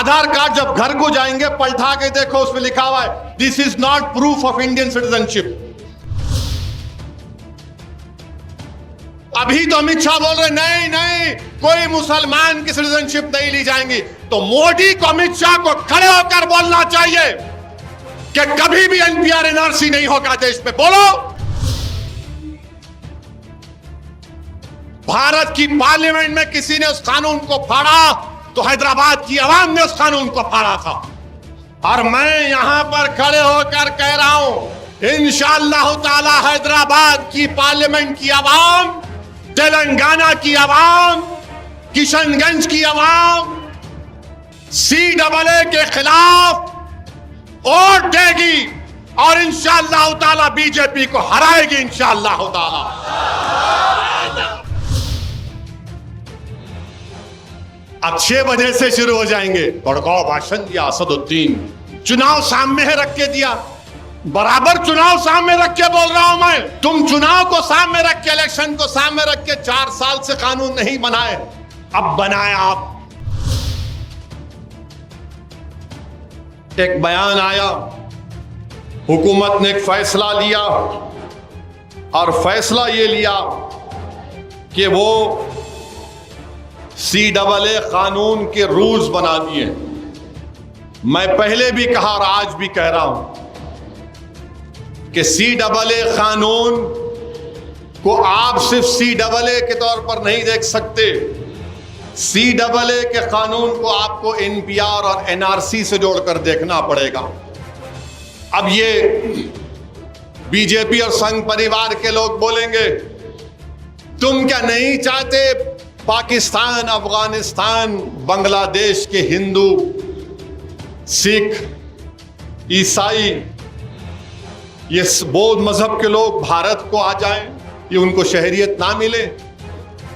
आधार card जब घर को जाएंगे पलटा के देखो, उसमें लिखा हुआ है this is not proof of Indian citizenship. अभी तो अमित शाह बोल रहे नहीं नहीं कोई मुसलमान की सिटीजनशिप नहीं ली जाएंगी, तो मोदी को अमित शाह को खड़े होकर बोलना चाहिए कि कभी भी एनपीआर एनआरसी नहीं होगा देश में। बोलो, भारत की पार्लियामेंट में किसी ने उस कानून को फाड़ा तो हैदराबाद की आवाम ने उस कानून को फाड़ा था। और मैं यहां पर खड़े होकर कह रहा हूं इंशाअल्लाह ताला हैदराबाद की पार्लियामेंट की आवाम, तेलंगाना की आवाम, किशनगंज की आवाम CAA के खिलाफ वोट देगी और इंशाअल्लाह ताला बीजेपी को हराएगी इंशाअल्लाह ताला। अब 6 बजे से शुरू हो जाएंगे। भड़काऊ भाषण दिया असदुद्दीन, चुनाव सामने है रख के दिया, बराबर चुनाव सामने रख के बोल रहा हूं मैं। तुम चुनाव को सामने रख के, इलेक्शन को सामने रख के 4 साल से कानून नहीं बनाए, अब बनाए आप। एक बयान आया, हुकूमत ने एक फैसला लिया और फैसला ये लिया कि वो CAA कानून के रूल्स बना दिए। मैं पहले भी कहा और आज भी कह रहा हूं कि CAA कानून को आप सिर्फ CAA के तौर पर नहीं देख सकते। CAA के कानून को आपको NPR और NRC से जोड़कर देखना पड़ेगा। अब ये बीजेपी और संघ परिवार के लोग बोलेंगे तुम क्या नहीं चाहते पाकिस्तान, अफगानिस्तान, बांग्लादेश के हिंदू, सिख, ईसाई, ये बौद्ध मजहब के लोग भारत को आ जाएं, ये उनको शहरियत ना मिले?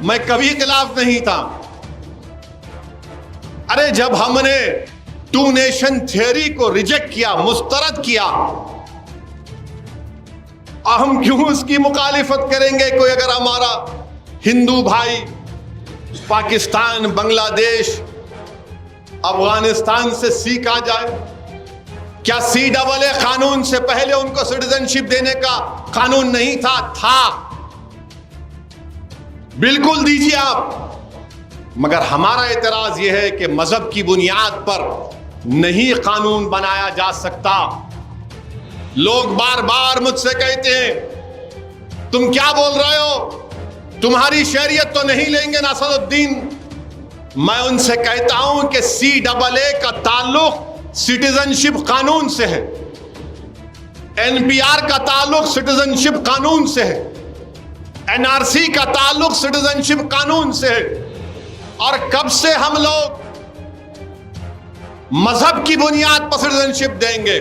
मैं कभी खिलाफ नहीं था। अरे जब हमने 2 नेशन थियरी को रिजेक्ट किया, मुस्तरद किया, हम क्यों उसकी मुखालिफत करेंगे? कोई अगर हमारा हिंदू भाई पाकिस्तान, बांग्लादेश, अफगानिस्तान से सिख आ जाए, क्या CAA कानून से पहले उनको सिटीजनशिप देने का कानून नहीं था? था, बिल्कुल दीजिए आप। मगर हमारा एतराज यह है कि मजहब की बुनियाद पर नहीं कानून बनाया जा सकता। लोग बार बार मुझसे कहते हैं तुम क्या बोल रहे हो, तुम्हारी शरीयत तो नहीं लेंगे नासरुद्दीन। मैं उनसे कहता हूं कि CAA का ताल्लुक सिटीजनशिप कानून से है, NPR का ताल्लुक सिटीजनशिप कानून से है, NRC का ताल्लुक सिटीजनशिप कानून से है। और कब से हम लोग मजहब की बुनियाद पर सिटीजनशिप देंगे?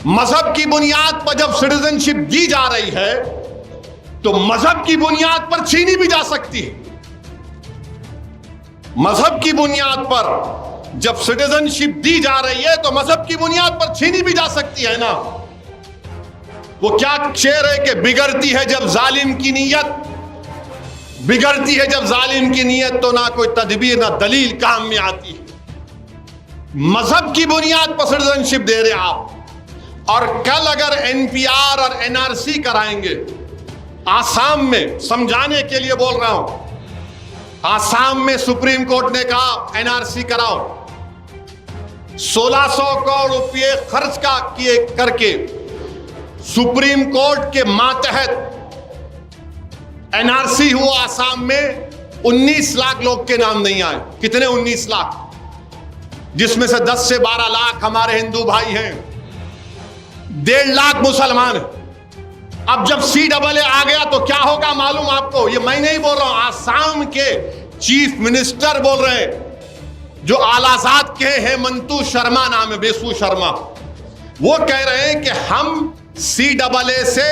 मजहब की बुनियाद पर जब सिटीजनशिप दी जा रही है तो मजहब की बुनियाद पर छीनी भी जा सकती है। मजहब की बुनियाद पर जब सिटीजनशिप दी जा रही है तो मजहब की बुनियाद पर छीनी भी जा सकती है ना। वो क्या शेर है कि बिगड़ती है जब जालिम की नीयत, बिगड़ती है जब जालिम की नीयत तो ना कोई तदबीर ना दलील काम में आती है। मजहब की बुनियाद पर सिटीजनशिप दे रहे आप। और कल अगर NPR और NRC कराएंगे, आसाम में, समझाने के लिए बोल रहा हूं, आसाम में सुप्रीम कोर्ट ने कहा NRC कराओ, 1600 करोड़ रुपये खर्च किए करके सुप्रीम कोर्ट के मातहत NRC हुआ आसाम में। 19 लाख लोग के नाम नहीं आए। कितने? 19 लाख, जिसमें से 10 से 12 लाख हमारे हिंदू भाई हैं, 1.5 लाख मुसलमान। अब जब CAA आ गया तो क्या होगा मालूम आपको? ये मैं नहीं बोल रहा हूं, आसाम के चीफ मिनिस्टर बोल रहे हैं, जो आलाजाद के हेमंतु शर्मा नाम है, बेसु शर्मा, वो कह रहे हैं कि हम CAA से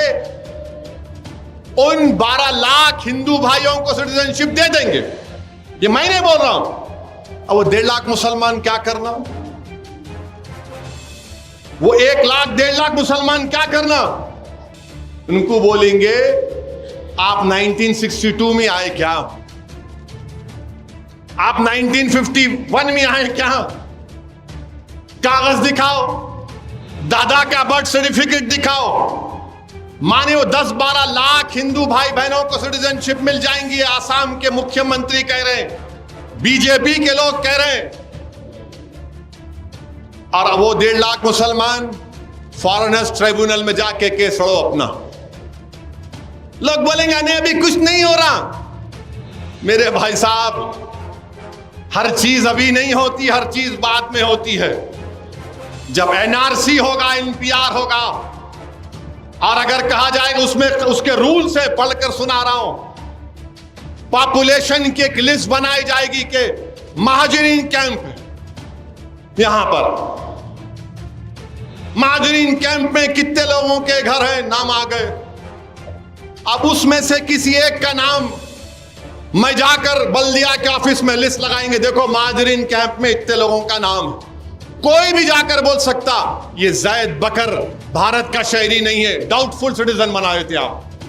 उन 12 लाख हिंदू भाइयों को सिटीजनशिप दे देंगे। ये मैं नहीं बोल रहा हूं। अब वो 1.5 लाख मुसलमान क्या करना? वो 1 लाख 1.5 लाख मुसलमान क्या करना? उनको बोलेंगे आप 1962 में आए क्या? आप 1951 में आए क्या? कागज दिखाओ, दादा का बर्थ सर्टिफिकेट दिखाओ। माने वो 10-12 लाख हिंदू भाई बहनों को सिटीजनशिप मिल जाएंगी, आसाम के मुख्यमंत्री कह रहे हैं, बीजेपी के लोग कह रहे हैं। और वो 1.5 लाख मुसलमान फॉरेनर्स ट्राइब्यूनल में जाके केस लड़ो अपना। लोग बोलेंगे नहीं अभी कुछ नहीं हो रहा। मेरे भाई साहब, हर चीज अभी नहीं होती, हर चीज बाद में होती है। जब एनआरसी होगा, एनपीआर होगा, और अगर कहा जाएगा उसमें उसके रूल से पढ़कर सुना रहा हूं, पॉपुलेशन की एक लिस्ट बनाई जाएगी कि महाजरीन कैंप, यहां पर महाजरीन कैंप में कितने लोगों के घर हैं, नाम आ गए। अब उसमें से किसी एक का नाम मैं जाकर बल्दिया के ऑफिस में लिस्ट लगाएंगे, देखो महाजरीन कैंप में इतने लोगों का नाम। कोई भी जाकर बोल सकता ये जैद बकर भारत का शहरी नहीं है, डाउटफुल सिटीजन बना देते आप।